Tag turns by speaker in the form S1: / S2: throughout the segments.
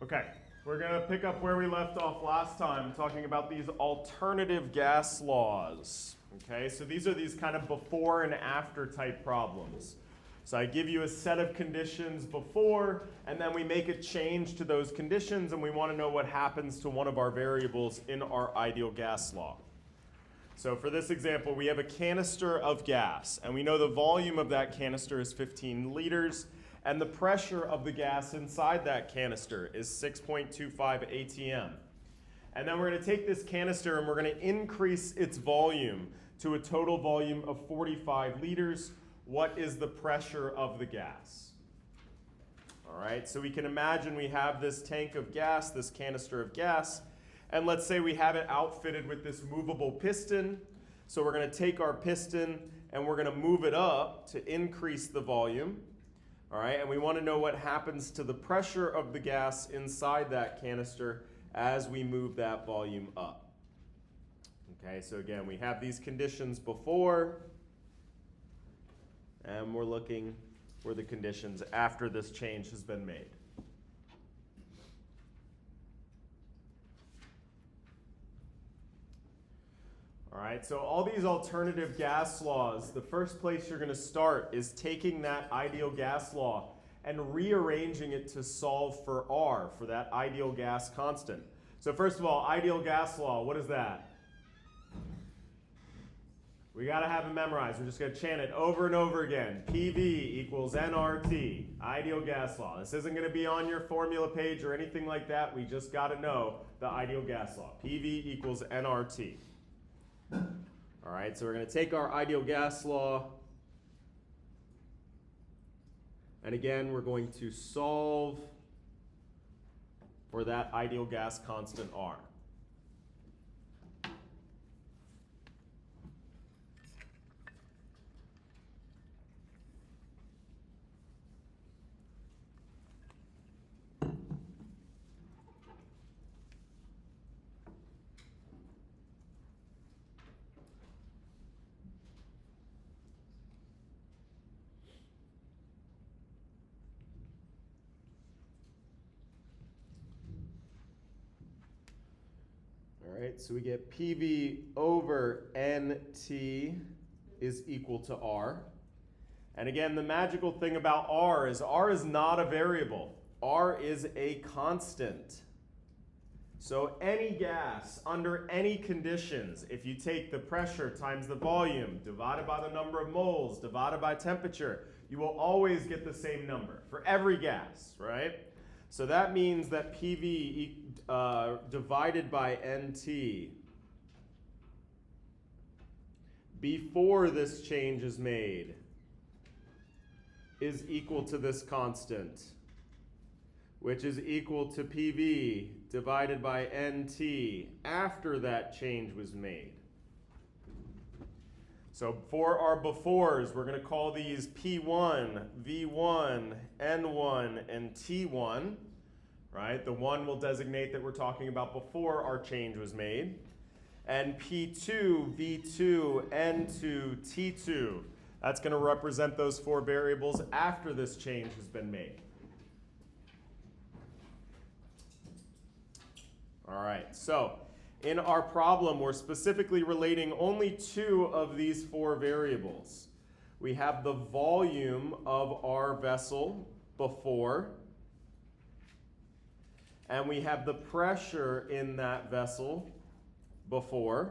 S1: Okay, we're going to pick up where we left off last time, talking about these alternative gas laws. Okay, so these are these kind of before and after type problems. So I give you a set of conditions before, and then we make a change to those conditions, and we want to know what happens to one of our variables in our ideal gas law. So for this example, we have a canister of gas, and we know the volume of that canister is 15 liters, and the pressure of the gas inside that canister is 6.25 atm. And then we're going to take this canister and we're going to increase its volume to a total volume of 45 liters. What is the pressure of the gas? All right, so we can imagine we have this tank of gas, this canister of gas, and let's say we have it outfitted with this movable piston. So we're going to take our piston and we're going to move it up to increase the volume. All right, and we want to know what happens to the pressure of the gas inside that canister as we move that volume up. Okay, so again, we have these conditions before, and we're looking for the conditions after this change has been made. All right, so all these alternative gas laws, the first place you're going to start is taking that ideal gas law and rearranging it to solve for R, for that ideal gas constant. So first of all, ideal gas law, what is that? We got to have it memorized. We're just going to chant it over and over again. PV equals nRT, ideal gas law. This isn't going to be on your formula page or anything like that. We just got to know the ideal gas law. PV equals nRT. All right, so we're going to take our ideal gas law, and again, we're going to solve for that ideal gas constant R. All right, so we get PV over NT is equal to R. And again, the magical thing about R is not a variable. R is a constant. So any gas under any conditions, if you take the pressure times the volume divided by the number of moles divided by temperature, you will always get the same number for every gas, right? So that means that PV divided by NT before this change is made is equal to this constant, which is equal to PV divided by NT after that change was made. So for our befores, we're going to call these P1, V1, N1, and T1. Right? The 1 will designate that we're talking about before our change was made. And P2, V2, N2, T2. That's going to represent those 4 variables after this change has been made. All right, so in our problem, we're specifically relating only 2 of these 4 variables. We have the volume of our vessel before, and we have the pressure in that vessel before,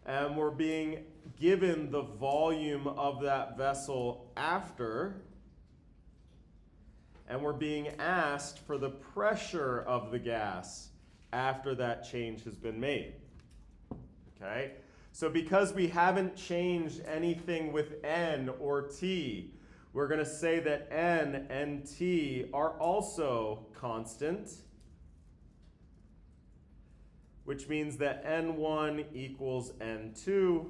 S1: and we're being given the volume of that vessel after, and we're being asked for the pressure of the gas after that change has been made. Okay? So because we haven't changed anything with N or T, we're going to say that N and T are also constant, which means that N1 equals N2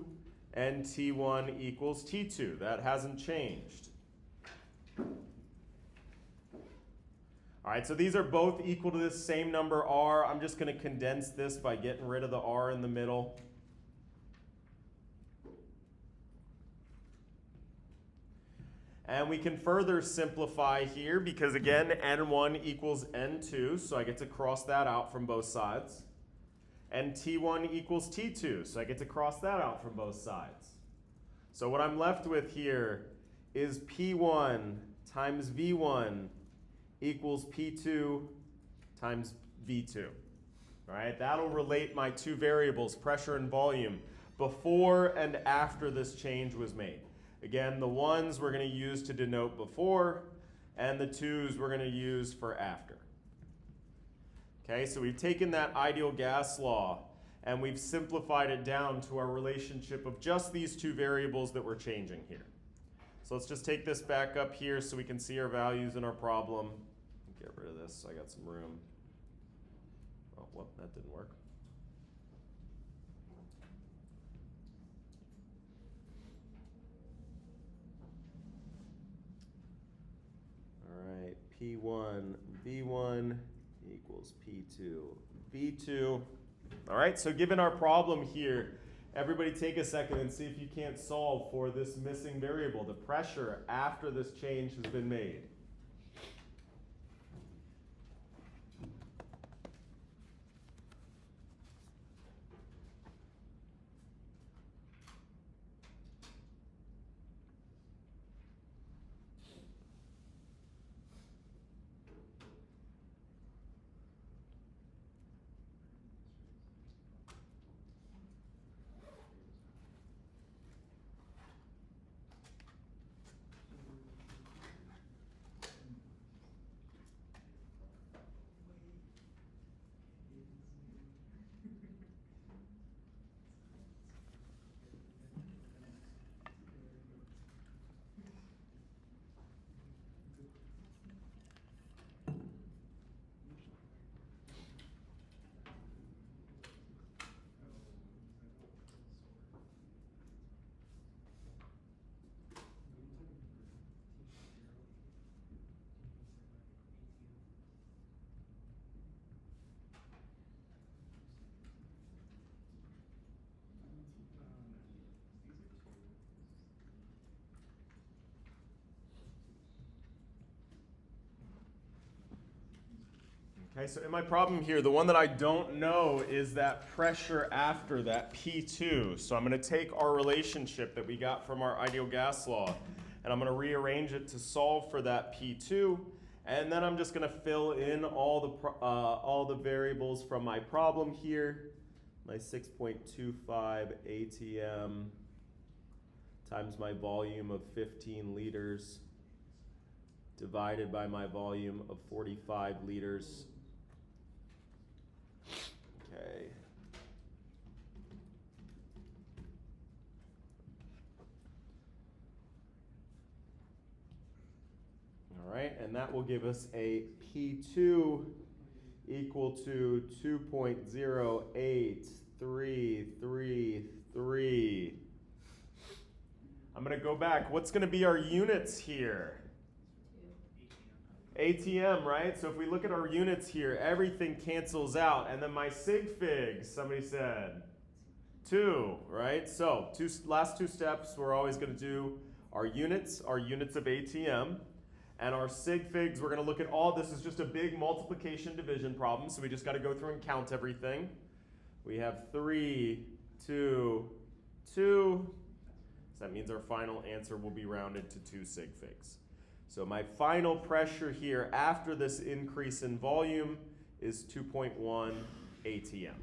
S1: and T1 equals T2. That hasn't changed. All right, so these are both equal to this same number R. I'm just going to condense this by getting rid of the R in the middle. And we can further simplify here because, again, N1 equals N2, so I get to cross that out from both sides. And T1 equals T2, so I get to cross that out from both sides. So what I'm left with here is P1 times V1 equals P2 times V2. All right, that'll relate my two variables, pressure and volume, before and after this change was made. Again, the ones we're going to use to denote before, and the twos we're going to use for after. Okay, so we've taken that ideal gas law and we've simplified it down to our relationship of just these two variables that we're changing here. So let's just take this back up here so we can see our values in our problem. Get rid of this so I got some room. Oh, well, that didn't work. All right, P1, V1 equals P2, V2. All right, so given our problem here, everybody take a second and see if you can't solve for this missing variable, the pressure after this change has been made. Okay, so in my problem here, the one that I don't know is that pressure after that P2. So I'm going to take our relationship that we got from our ideal gas law, and I'm going to rearrange it to solve for that P2. And then I'm just going to fill in all the variables from my problem here. My 6.25 ATM times my volume of 15 liters divided by my volume of 45 liters. Okay. All right, and that will give us a P2 equal to 2.08333. I'm going to go back. What's going to be our units here? ATM, right? So if we look at our units here, everything cancels out. And then my sig figs, somebody said 2, right? So last two steps, we're always going to do our units of ATM. And our sig figs, we're going to look at all. This is just a big multiplication division problem, so we just got to go through and count everything. We have 3, 2, 2. So that means our final answer will be rounded to 2 sig figs. So my final pressure here after this increase in volume is 2.1 ATM.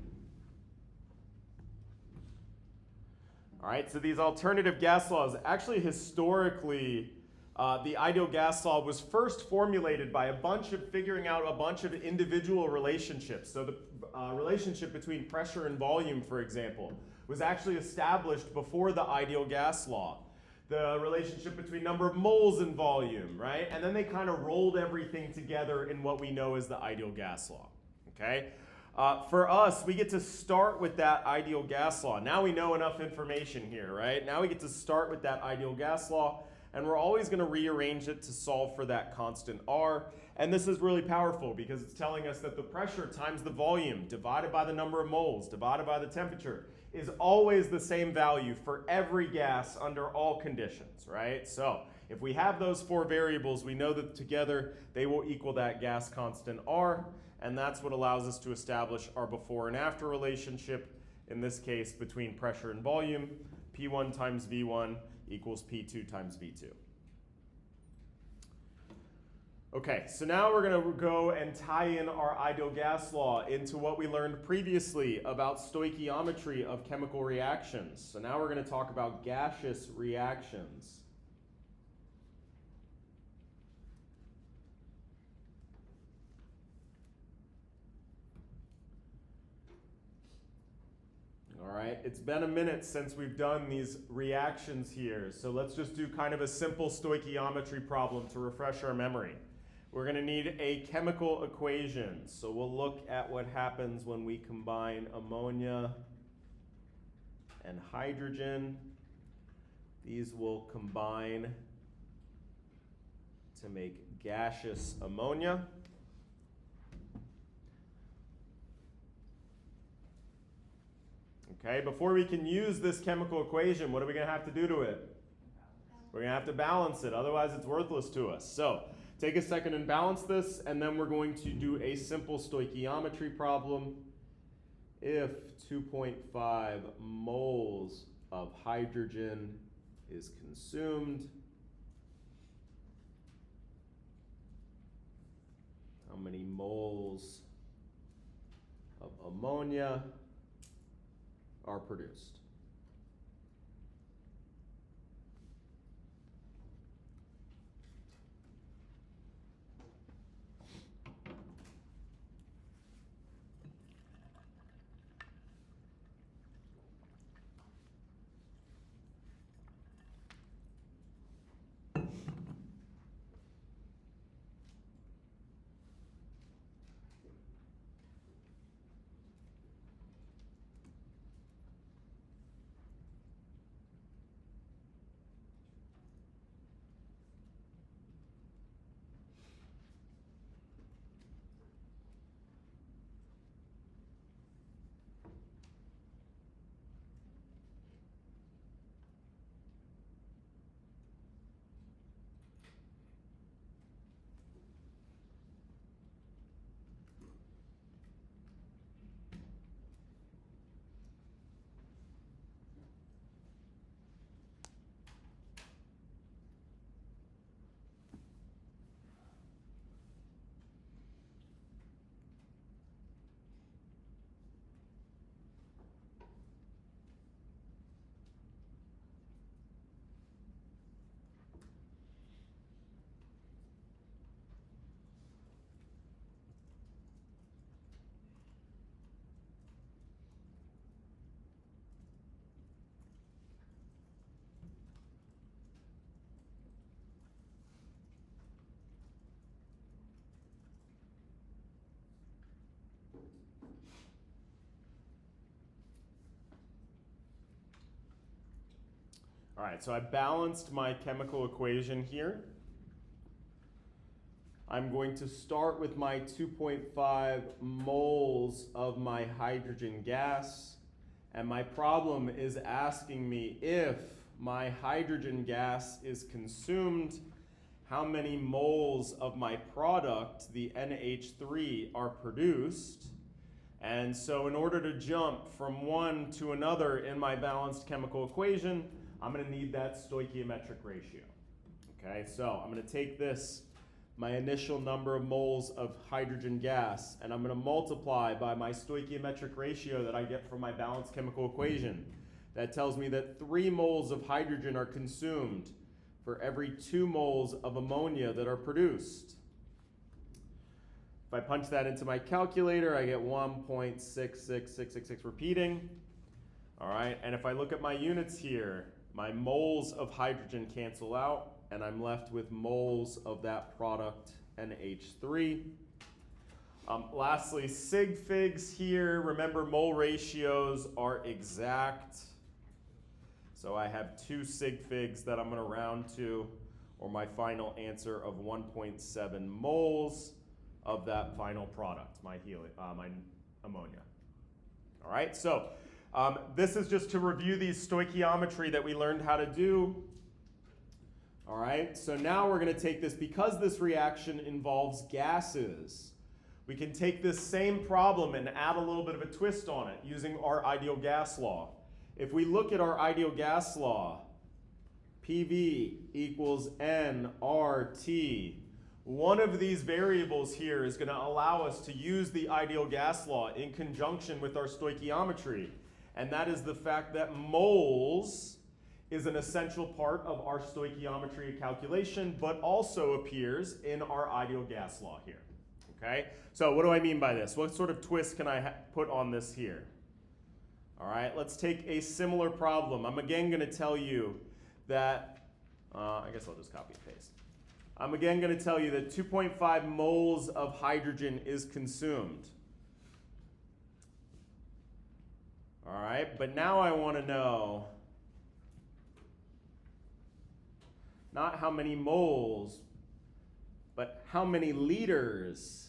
S1: All right, so these alternative gas laws, actually historically, the ideal gas law was first formulated by figuring out a bunch of individual relationships. So the relationship between pressure and volume, for example, was actually established before the ideal gas law. The relationship between number of moles and volume, right? And then they kind of rolled everything together in what we know as the ideal gas law, okay? For us, we get to start with that ideal gas law. Now we know enough information here, right? Now we get to start with that ideal gas law, and we're always going to rearrange it to solve for that constant R. And this is really powerful because it's telling us that the pressure times the volume divided by the number of moles divided by the temperature is always the same value for every gas under all conditions, right? So if we have those four variables, we know that together they will equal that gas constant R, and that's what allows us to establish our before and after relationship, in this case between pressure and volume. P1 times V1 equals P2 times V2. Okay, so now we're going to go and tie in our ideal gas law into what we learned previously about stoichiometry of chemical reactions. So now we're going to talk about gaseous reactions. All right, it's been a minute since we've done these reactions here, so let's just do kind of a simple stoichiometry problem to refresh our memory. We're going to need a chemical equation, so we'll look at what happens when we combine ammonia and hydrogen. These will combine to make gaseous ammonia. Okay, before we can use this chemical equation, what are we going to have to do to it? We're going to have to balance it, otherwise it's worthless to us. So take a second and balance this, and then we're going to do a simple stoichiometry problem. If 2.5 moles of hydrogen is consumed, how many moles of ammonia are produced? All right, so I balanced my chemical equation here. I'm going to start with my 2.5 moles of my hydrogen gas, and my problem is asking me if my hydrogen gas is consumed, how many moles of my product, the NH3, are produced. And so in order to jump from one to another in my balanced chemical equation, I'm going to need that stoichiometric ratio. Okay, so I'm going to take this, my initial number of moles of hydrogen gas, and I'm going to multiply by my stoichiometric ratio that I get from my balanced chemical equation. That tells me that 3 moles of hydrogen are consumed for every 2 moles of ammonia that are produced. If I punch that into my calculator, I get 1.66666 repeating. All right, and if I look at my units here, my moles of hydrogen cancel out, and I'm left with moles of that product, NH3. Lastly, sig figs here. Remember, mole ratios are exact. So I have 2 sig figs that I'm going to round to, or my final answer of 1.7 moles of that final product, my ammonia. All right, so this is just to review the stoichiometry that we learned how to do. All right, so now we're going to take this, because this reaction involves gases, we can take this same problem and add a little bit of a twist on it using our ideal gas law. If we look at our ideal gas law, PV equals nRT. One of these variables here is going to allow us to use the ideal gas law in conjunction with our stoichiometry, and that is the fact that moles is an essential part of our stoichiometry calculation, but also appears in our ideal gas law here. Okay, so what do I mean by this? What sort of twist can I put on this here? All right, let's take a similar problem. I'm again going to tell you that, I guess I'll just copy and paste. I'm again going to tell you that 2.5 moles of hydrogen is consumed. All right, but now I want to know not how many moles, but how many liters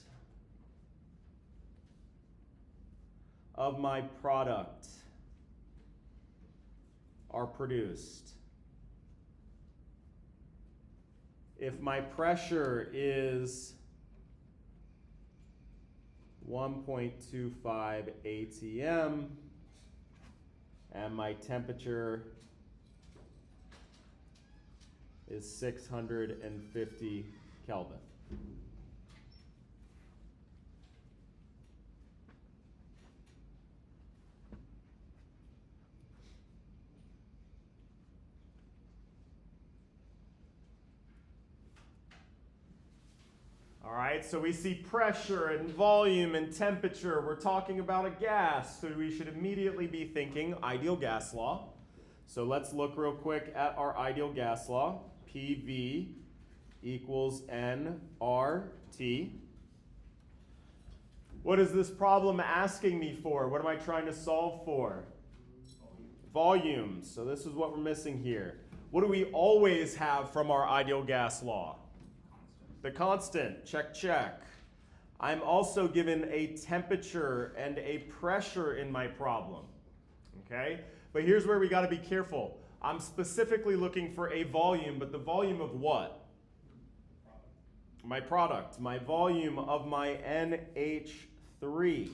S1: of my product are produced. If my pressure is 1.25 atm and my temperature is 650 Kelvin. All right, so we see pressure and volume and temperature. We're talking about a gas, so we should immediately be thinking ideal gas law. So let's look real quick at our ideal gas law. PV equals nRT. What is this problem asking me for? What am I trying to solve for? Volume. So this is what we're missing here. What do we always have from our ideal gas law? The constant. Check, check. I'm also given a temperature and a pressure in my problem. Okay? But here's where we got to be careful. I'm specifically looking for a volume, but the volume of what? My product. My volume of my NH3.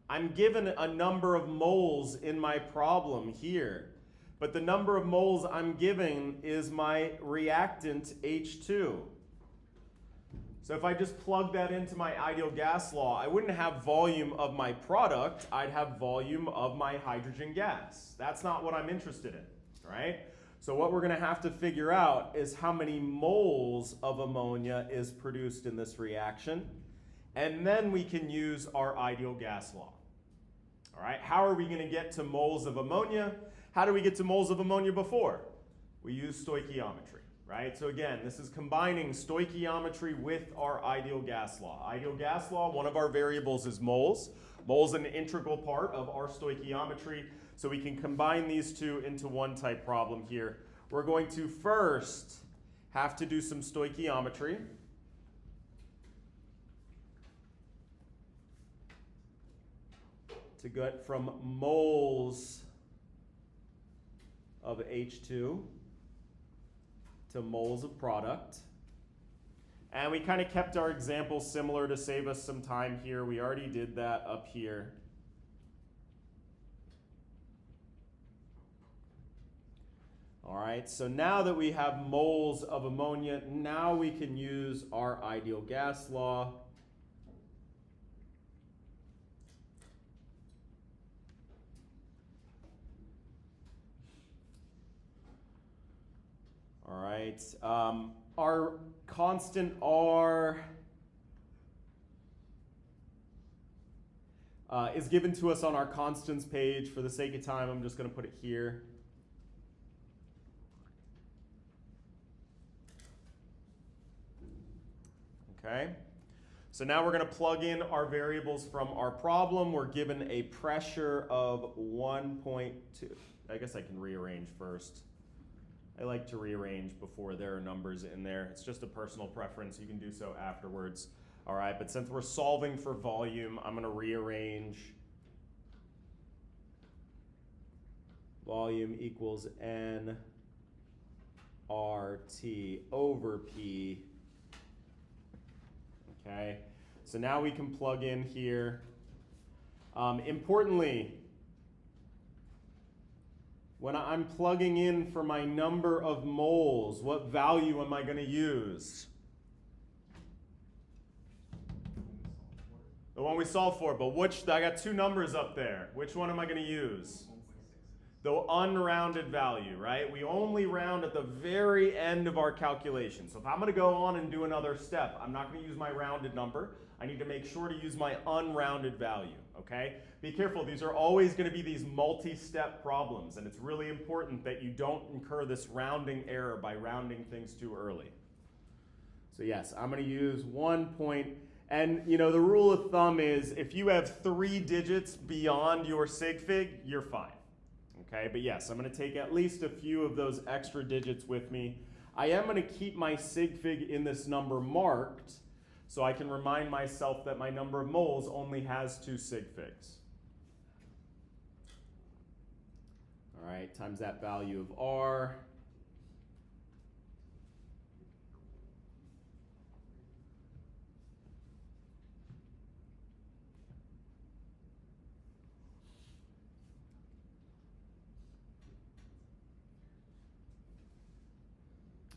S1: I'm given a number of moles in my problem here, but the number of moles I'm given is my reactant H2. So if I just plug that into my ideal gas law, I wouldn't have volume of my product, I'd have volume of my hydrogen gas. That's not what I'm interested in, right? So what we're going to have to figure out is how many moles of ammonia is produced in this reaction, and then we can use our ideal gas law. All right, how are we going to get to moles of ammonia? How do we get to moles of ammonia before? We use stoichiometry, right? So again, this is combining stoichiometry with our ideal gas law. Ideal gas law, one of our variables is moles. Moles an integral part of our stoichiometry, so we can combine these two into one type problem here. We're going to first have to do some stoichiometry. To get from moles of H2 to moles of product. And we kind of kept our example similar to save us some time here. We already did that up here. All right, so now that we have moles of ammonia, now we can use our ideal gas law. All right, our constant R is given to us on our constants page. For the sake of time, I'm just going to put it here. Okay, so now we're going to plug in our variables from our problem. We're given a pressure of 1.2. I guess I can rearrange first. I like to rearrange before there are numbers in there. It's just a personal preference. You can do so afterwards. All right, but since we're solving for volume, I'm going to rearrange. Volume equals N RT over P. Okay, so now we can plug in here. Importantly, when I'm plugging in for my number of moles, what value am I going to use? The one we solved for, but I got two numbers up there. Which one am I going to use? The unrounded value, right? We only round at the very end of our calculation. So if I'm going to go on and do another step, I'm not going to use my rounded number. I need to make sure to use my unrounded value, okay? Be careful, these are always going to be these multi-step problems, and it's really important that you don't incur this rounding error by rounding things too early. So yes, I'm going to use 1 point, and you know, the rule of thumb is if you have 3 digits beyond your sig fig, you're fine. Okay, but yes, I'm going to take at least a few of those extra digits with me. I am going to keep my sig fig in this number marked so I can remind myself that my number of moles only has 2 sig figs. All right, times that value of R.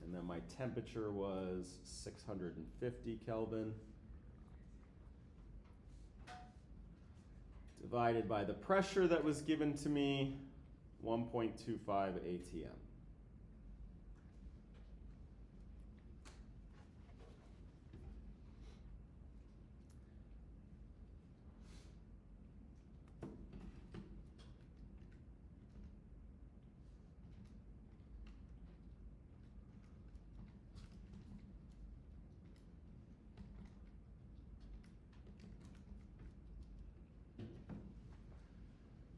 S1: And then my temperature was 650 Kelvin. Divided by the pressure that was given to me, 1.25 ATM.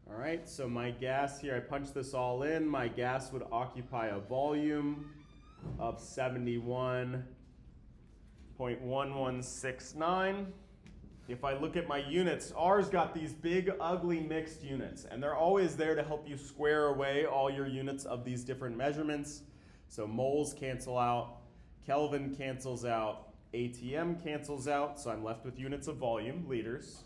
S1: All right, so my gas here, I punched this all in. My gas would occupy a volume of 71.1169. If I look at my units, R's got these big, ugly mixed units, and they're always there to help you square away all your units of these different measurements. So moles cancel out, Kelvin cancels out, ATM cancels out, so I'm left with units of volume, liters.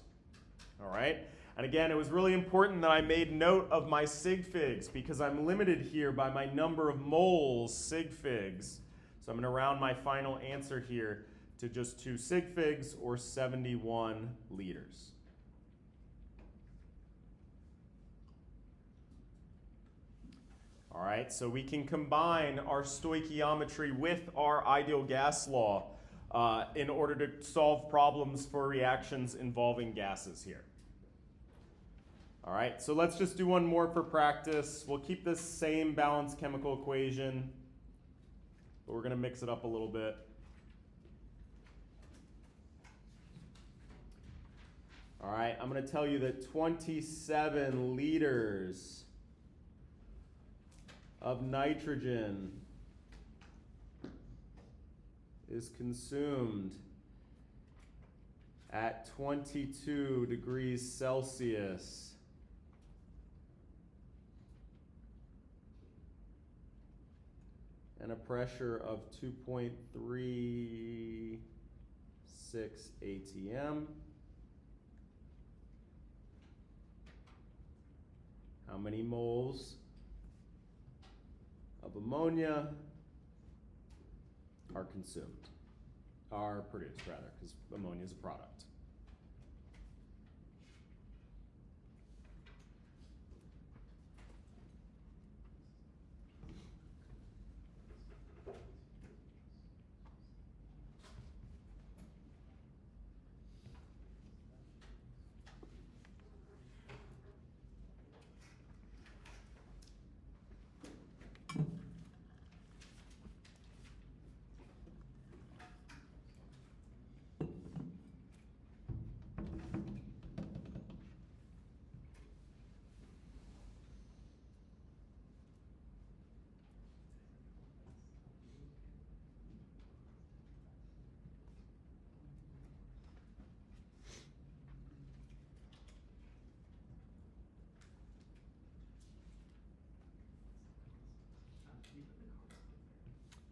S1: All right. And again, it was really important that I made note of my sig figs because I'm limited here by my number of moles sig figs. So I'm going to round my final answer here to just 2 sig figs or 71 liters. All right, so we can combine our stoichiometry with our ideal gas law in order to solve problems for reactions involving gases here. All right, so let's just do one more for practice. We'll keep this same balanced chemical equation, but we're going to mix it up a little bit. All right, I'm going to tell you that 27 liters of nitrogen is consumed at 22 degrees Celsius. And a pressure of 2.36 ATM. How many moles of ammonia are consumed? Are produced, rather, because ammonia is a product.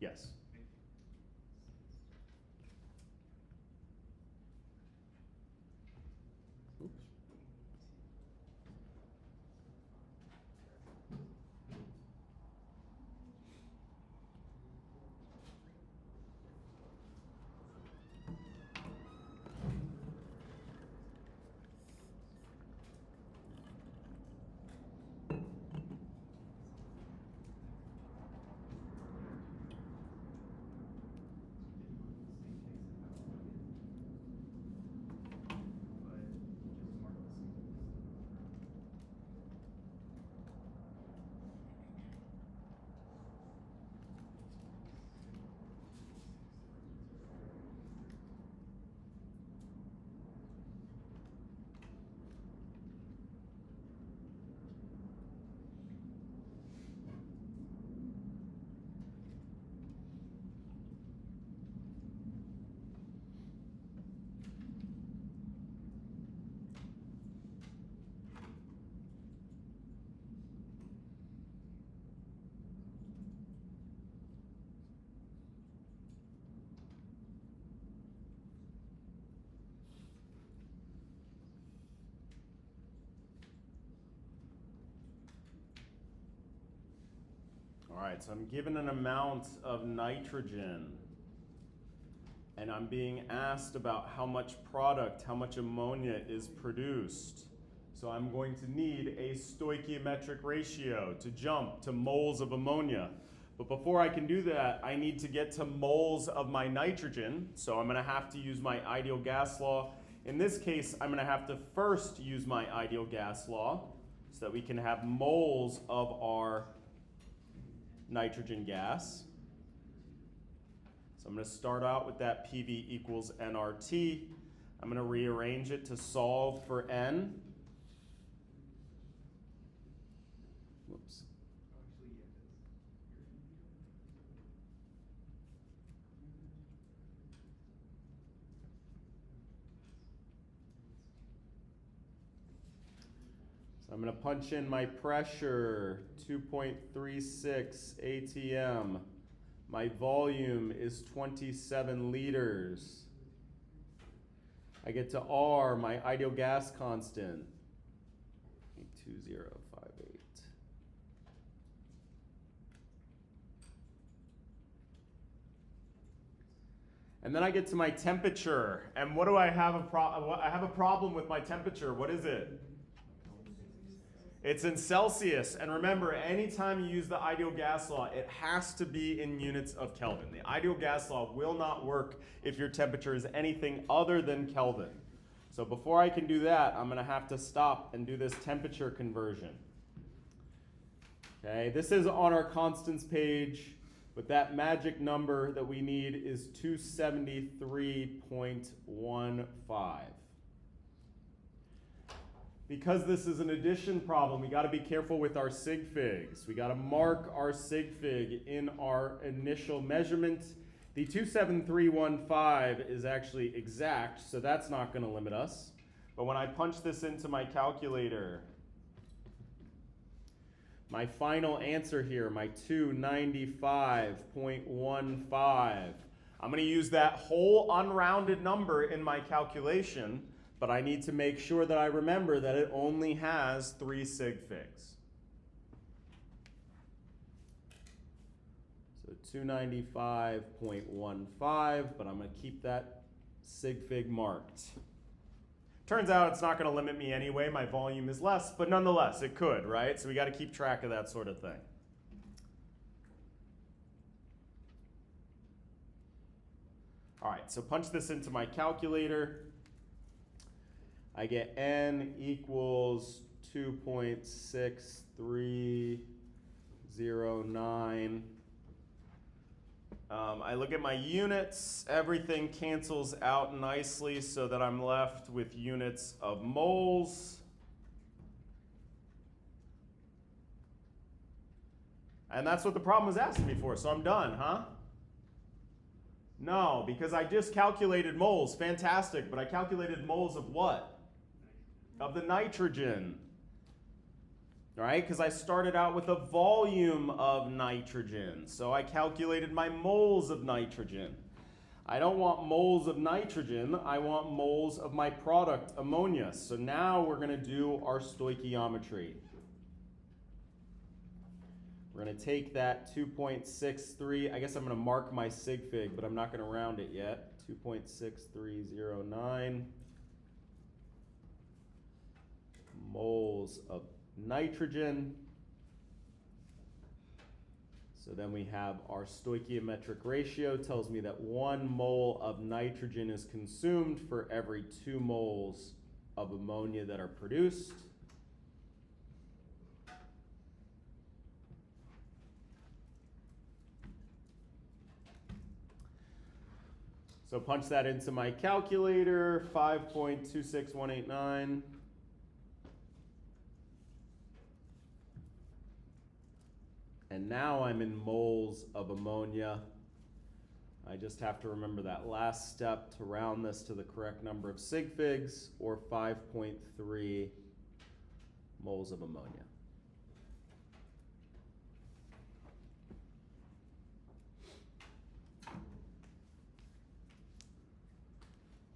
S1: Yes. All right, so I'm given an amount of nitrogen, and I'm being asked about how much product, how much ammonia is produced. So I'm going to need a stoichiometric ratio to jump to moles of ammonia. But before I can do that, I need to get to moles of my nitrogen. So I'm going to have to use my ideal gas law. In this case, I'm going to have to first use my ideal gas law so that we can have moles of our nitrogen gas. So I'm going to start out with that PV equals nRT. I'm going to rearrange it to solve for N. Whoops. So I'm going to punch in my pressure, 2.36 atm. My volume is 27 liters. I get to R, my ideal gas constant, 2058. And then I get to my temperature. And what do I have I have a problem with my temperature. What is it? It's in Celsius, and remember, anytime you use the ideal gas law, it has to be in units of Kelvin. The ideal gas law will not work if your temperature is anything other than Kelvin. So before I can do that, I'm going to have to stop and do this temperature conversion. Okay, this is on our constants page, but that magic number that we need is 273.15. Because this is an addition problem, we got to be careful with our sig figs. We got to mark our sig fig in our initial measurement. The 27315 is actually exact, so that's not going to limit us. But when I punch this into my calculator, my final answer here, my 295.15, I'm going to use that whole unrounded number in my calculation. But I need to make sure that I remember that it only has 3 sig figs. So 295.15, but I'm going to keep that sig fig marked. Turns out it's not going to limit me anyway. My volume is less, but nonetheless, it could, right? So we got to keep track of that sort of thing. All right, so punch this into my calculator. I get N equals 2.6309. I look at my units. Everything cancels out nicely so that I'm left with units of moles. And that's what the problem was asking me for, so I'm done, huh? No, because I just calculated moles. Fantastic, but I calculated moles of what? Of the nitrogen. All right, because I started out with a volume of nitrogen, so I calculated my moles of nitrogen. I don't want moles of nitrogen, I want moles of my product, ammonia. So now we're going to do our stoichiometry. We're going to take that 2.63, I guess I'm going to mark my sig fig, but I'm not going to round it yet. 2.6309 moles of nitrogen. So then we have our stoichiometric ratio tells me that 1 mole of nitrogen is consumed for every 2 moles of ammonia that are produced. So punch that into my calculator, 5.26189. And now I'm in moles of ammonia. I just have to remember that last step to round this to the correct number of sig figs, or 5.3 moles of ammonia.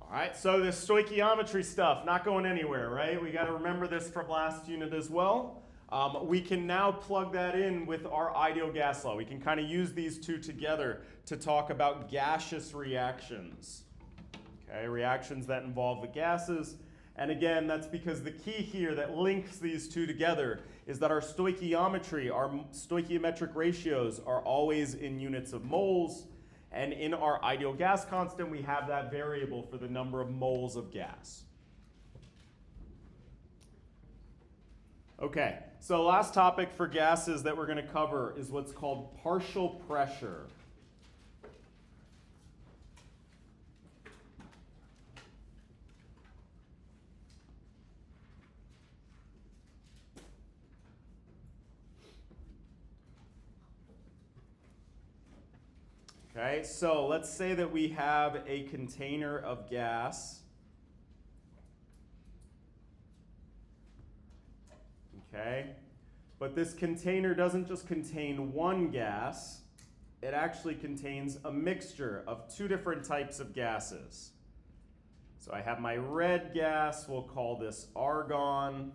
S1: All right, so this stoichiometry stuff, not going anywhere, right? We got to remember this from last unit as well. We can now plug that in with our ideal gas law. We can kind of use these two together to talk about gaseous reactions. Okay, reactions that involve the gases. And again, that's because the key here that links these two together is that our stoichiometry, our stoichiometric ratios are always in units of moles. And in our ideal gas constant, we have that variable for the number of moles of gas. Okay, so last topic for gases that we're going to cover is what's called partial pressure. Okay, so let's say that we have a container of gas. Okay, but this container doesn't just contain one gas, it actually contains a mixture of 2 different types of gases. So I have my red gas, we'll call this argon.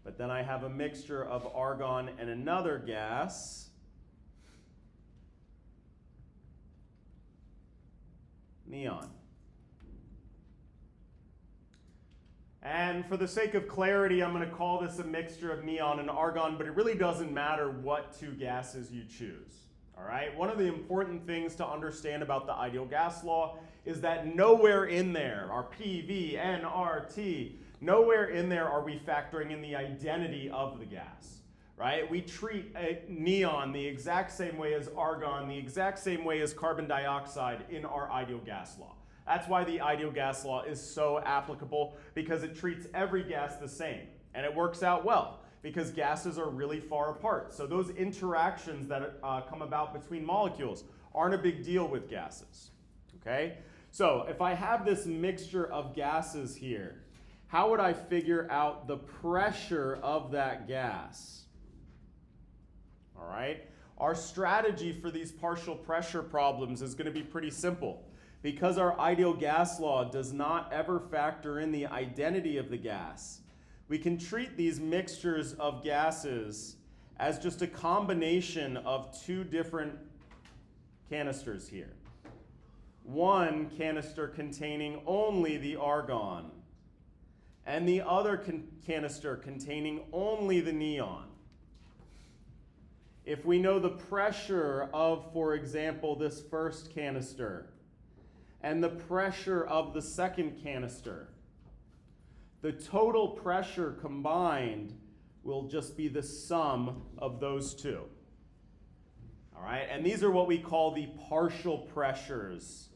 S1: But then I have a mixture of argon and another gas. Neon. And for the sake of clarity, I'm going to call this a mixture of neon and argon, but it really doesn't matter what 2 gases you choose. All right? One of the important things to understand about the ideal gas law is that nowhere in there, our P, V, N, R, T, nowhere in there are we factoring in the identity of the gas, right? We treat neon the exact same way as argon, the exact same way as carbon dioxide in our ideal gas law. That's why the ideal gas law is so applicable, because it treats every gas the same. And it works out well, because gases are really far apart. So those interactions that come about between molecules aren't a big deal with gases, okay? So if I have this mixture of gases here, how would I figure out the pressure of that gas? All right, our strategy for these partial pressure problems is going to be pretty simple. Because our ideal gas law does not ever factor in the identity of the gas, we can treat these mixtures of gases as just a combination of 2 different canisters here. One canister containing only the argon, and the other canister containing only the neon. If we know the pressure of, for example, this first canister and the pressure of the second canister, the total pressure combined will just be the sum of those 2. All right, and these are what we call the partial pressures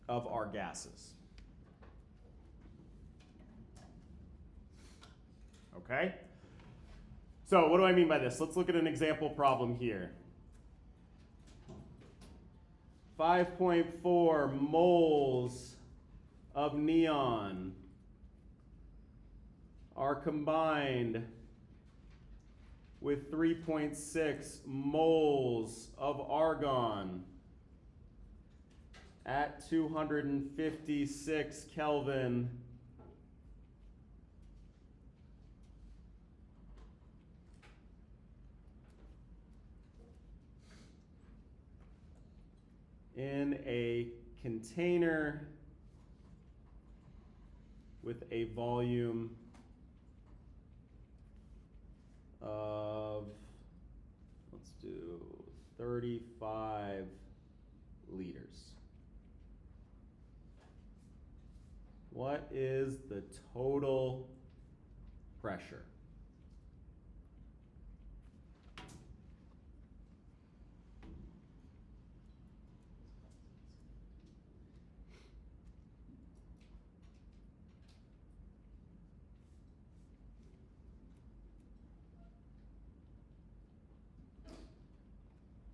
S1: of our gases. Okay? So what do I mean by this? Let's look at an example problem here. 5.4 moles of neon are combined with 3.6 moles of argon at 256 Kelvin in a container with a volume of, let's do 35 liters. What is the total pressure?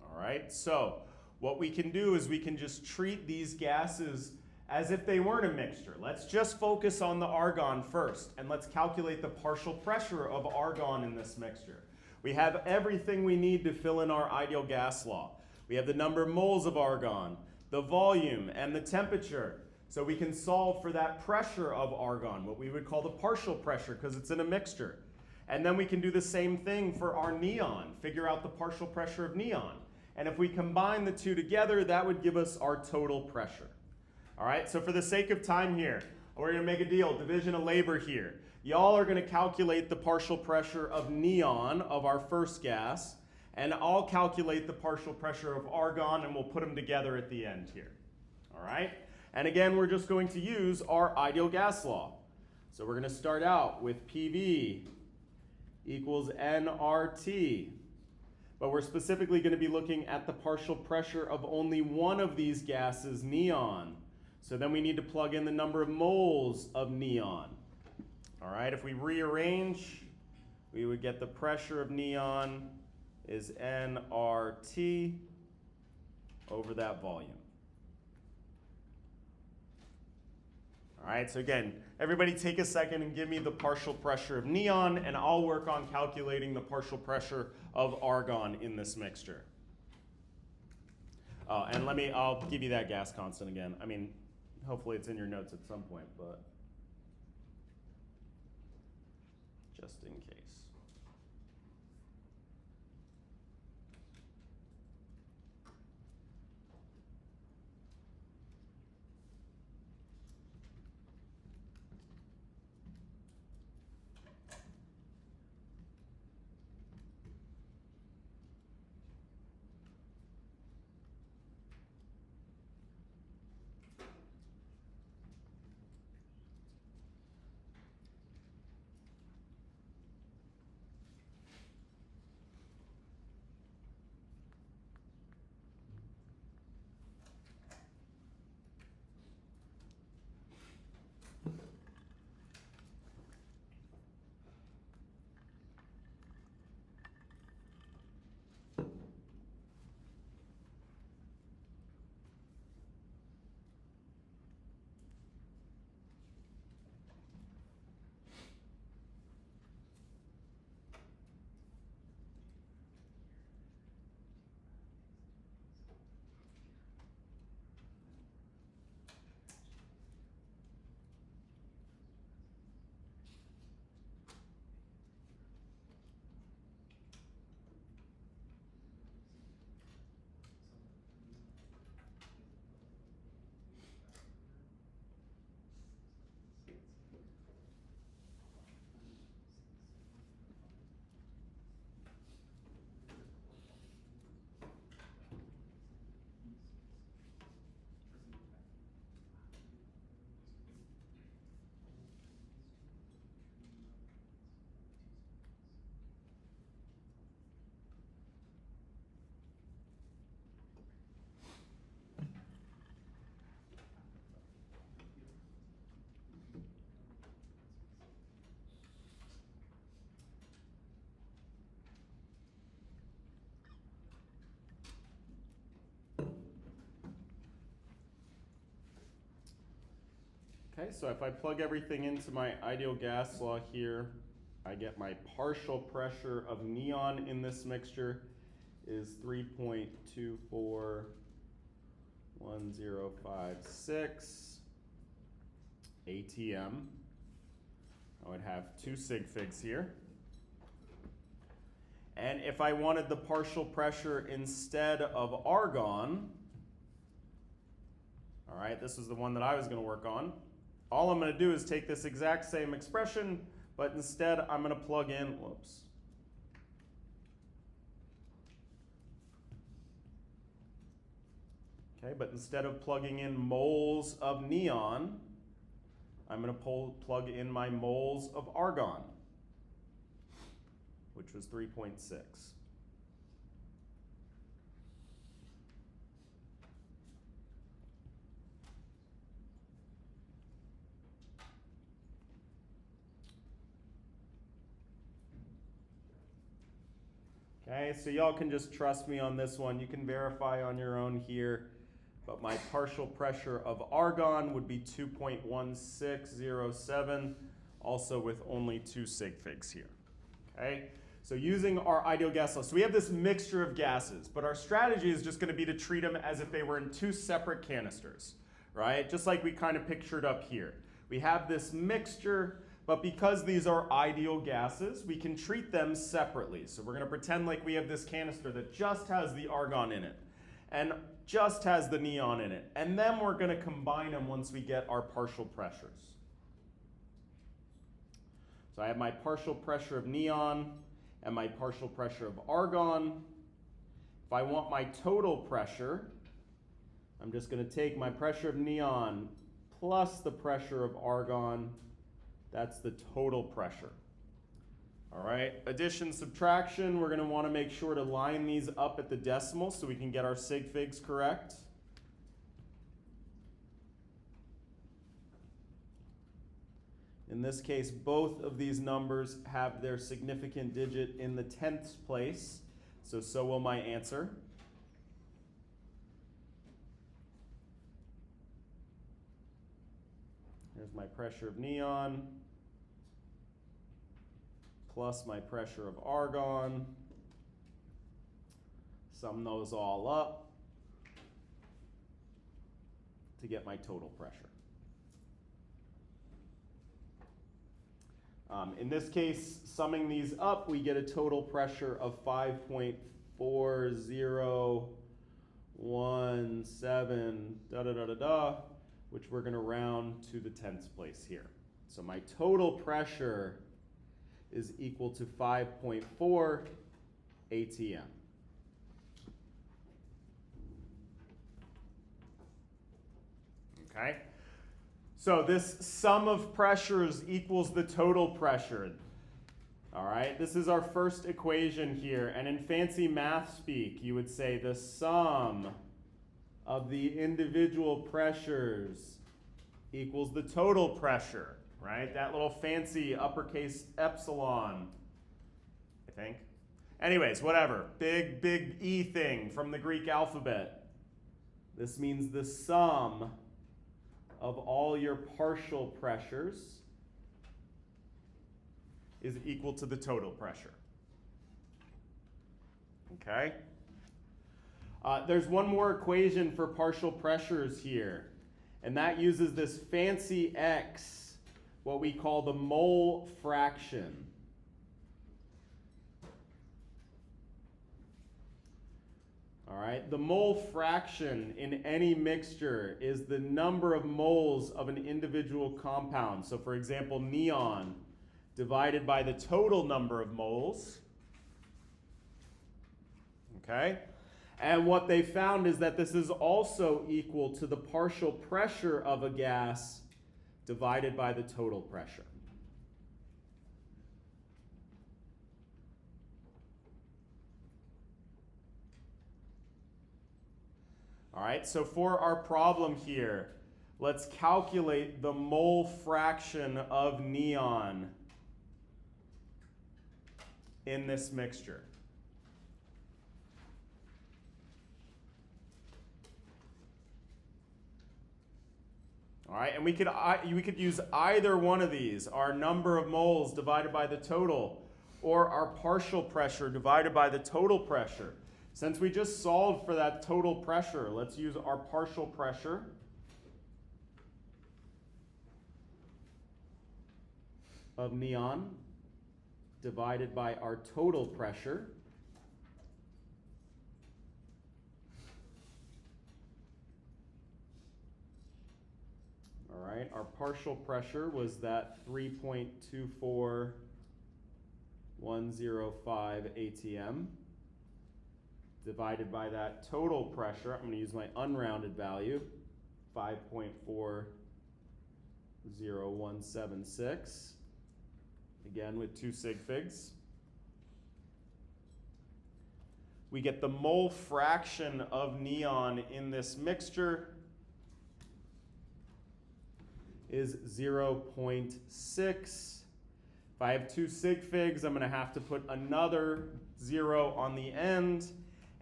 S1: All right, so what we can do is we can just treat these gases as if they weren't a mixture. Let's just focus on the argon first, and let's calculate the partial pressure of argon in this mixture. We have everything we need to fill in our ideal gas law. We have the number of moles of argon, the volume, and the temperature. So we can solve for that pressure of argon, what we would call the partial pressure, because it's in a mixture. And then we can do the same thing for our neon, figure out the partial pressure of neon. And if we combine the two together, that would give us our total pressure. All right, so for the sake of time here, we're going to make a deal, division of labor here. Y'all are going to calculate the partial pressure of neon, of our first gas, and I'll calculate the partial pressure of argon, and we'll put them together at the end here. All right, and again, we're just going to use our ideal gas law. So we're going to start out with PV equals nRT. But we're specifically going to be looking at the partial pressure of only one of these gases, neon. So then we need to plug in the number of moles of neon. All right, if we rearrange, we would get the pressure of neon is nRT over that volume. All right, so again, everybody take a second and give me the partial pressure of neon, and I'll work on calculating the partial pressure of argon in this mixture. And I'll give you that gas constant again. I mean, hopefully it's in your notes at some point, but just in case. Okay, so if I plug everything into my ideal gas law here, I get my partial pressure of neon in this mixture is 3.241056 ATM. I would have 2 sig figs here. And if I wanted the partial pressure instead of argon, all right, this is the one that I was going to work on. All I'm going to do is take this exact same expression, but instead I'm going to plug in, whoops. Okay, but instead of plugging in moles of neon, I'm going to plug in my moles of argon, which was 3.6. Okay, so y'all can just trust me on this one. You can verify on your own here, but my partial pressure of argon would be 2.1607, also with only 2 sig figs here. Okay, so using our ideal gas law, so we have this mixture of gases, but our strategy is just going to be to treat them as if they were in 2 separate canisters, right? Just like we kind of pictured up here. We have this mixture, but because these are ideal gases, we can treat them separately. So we're going to pretend like we have this canister that just has the argon in it and just has the neon in it. And then we're going to combine them once we get our partial pressures. So I have my partial pressure of neon and my partial pressure of argon. If I want my total pressure, I'm just going to take my pressure of neon plus the pressure of argon. That's the total pressure. All right, addition, subtraction, we're going to want to make sure to line these up at the decimal so we can get our sig figs correct. In this case, both of these numbers have their significant digit in the 10th place, so will my answer. Here's my pressure of neon plus my pressure of argon. Sum those all up to get my total pressure. In this case, summing these up, we get a total pressure of 5.4017, which we're going to round to the 10th place here. So my total pressure is equal to 5.4 ATM. Okay? So this sum of pressures equals the total pressure. All right, this is our first equation here. And in fancy math speak, you would say the sum of the individual pressures equals the total pressure, right? That little fancy uppercase epsilon, I think. Anyways, whatever. Big, big E thing from the Greek alphabet. This means the sum of all your partial pressures is equal to the total pressure. Okay? There's one more equation for partial pressures here, and that uses this fancy X, what we call the mole fraction. All right, the mole fraction in any mixture is the number of moles of an individual compound. So for example, neon divided by the total number of moles. Okay? And what they found is that this is also equal to the partial pressure of a gas divided by the total pressure. All right, so for our problem here, let's calculate the mole fraction of neon in this mixture. All right, and we could use either one of these, our number of moles divided by the total, or our partial pressure divided by the total pressure. Since we just solved for that total pressure, let's use our partial pressure. Of neon divided by our total pressure. All right, our partial pressure was that 3.24105 atm divided by that total pressure. I'm going to use my unrounded value, 5.40176, again with 2 sig figs. We get the mole fraction of neon in this mixture is 0.6. If I have 2 sig figs, I'm going to have to put another 0 on the end.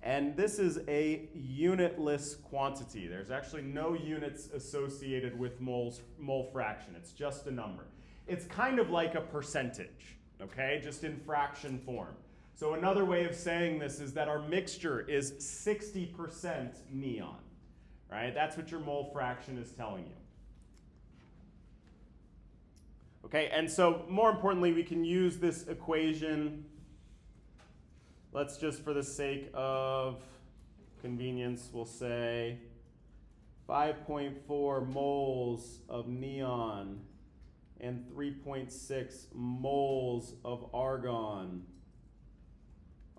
S1: And this is a unitless quantity. There's actually no units associated with mole fraction. It's just a number. It's kind of like a percentage, okay, just in fraction form. So another way of saying this is that our mixture is 60% neon, right? That's what your mole fraction is telling you. Okay, and so more importantly, we can use this equation. Let's just, for the sake of convenience, we'll say 5.4 moles of neon and 3.6 moles of argon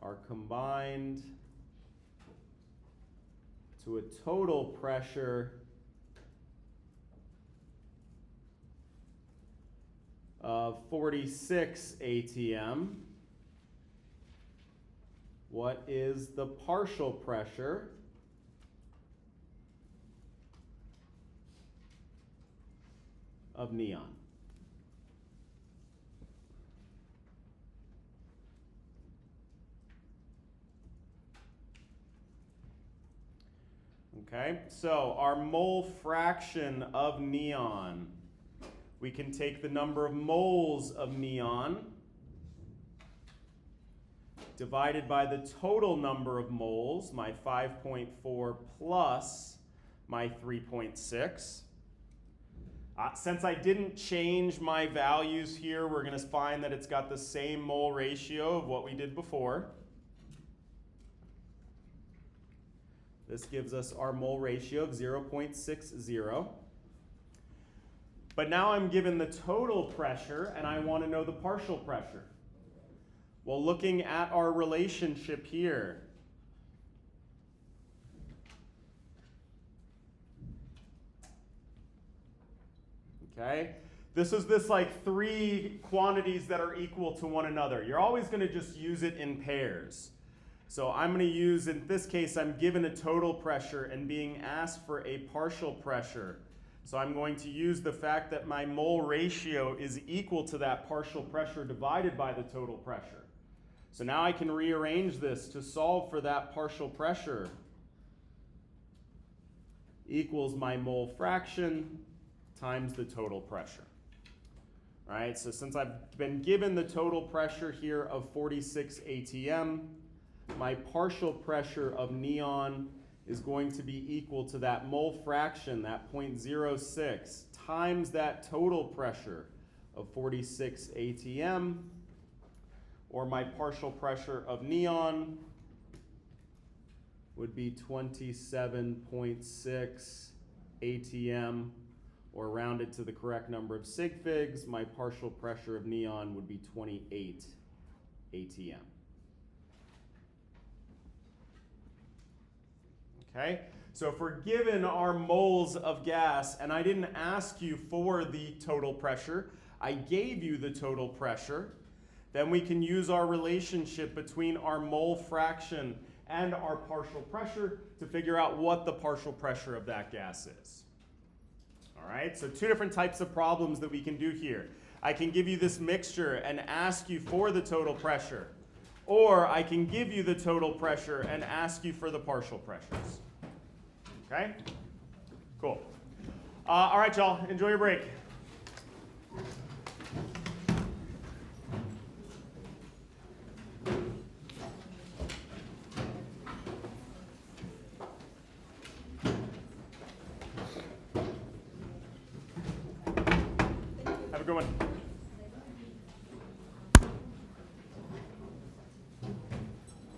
S1: are combined to a total pressure of 46 atm. What is the partial pressure of neon? Okay, so our mole fraction of neon, we can take the number of moles of neon divided by the total number of moles, my 5.4 plus my 3.6. Since I didn't change my values here, we're going to find that it's got the same mole ratio of what we did before. This gives us our mole ratio of 0.60. But now I'm given the total pressure, and I want to know the partial pressure. Well, looking at our relationship here, okay, this is like 3 quantities that are equal to one another. You're always going to just use it in pairs. So I'm going to use, in this case, I'm given a total pressure and being asked for a partial pressure. So I'm going to use the fact that my mole ratio is equal to that partial pressure divided by the total pressure. So now I can rearrange this to solve for that partial pressure equals my mole fraction times the total pressure. All right, so since I've been given the total pressure here of 46 atm, my partial pressure of neon is going to be equal to that mole fraction, that 0.06, times that total pressure of 46 atm, or my partial pressure of neon would be 27.6 atm, or rounded to the correct number of sig figs, my partial pressure of neon would be 28 atm. Okay, so if we're given our moles of gas, and I didn't ask you for the total pressure, I gave you the total pressure, then we can use our relationship between our mole fraction and our partial pressure to figure out what the partial pressure of that gas is. All right, so 2 different types of problems that we can do here. I can give you this mixture and ask you for the total pressure, or I can give you the total pressure and ask you for the partial pressures. Okay? Cool. All right, y'all, enjoy your break. Have a good one.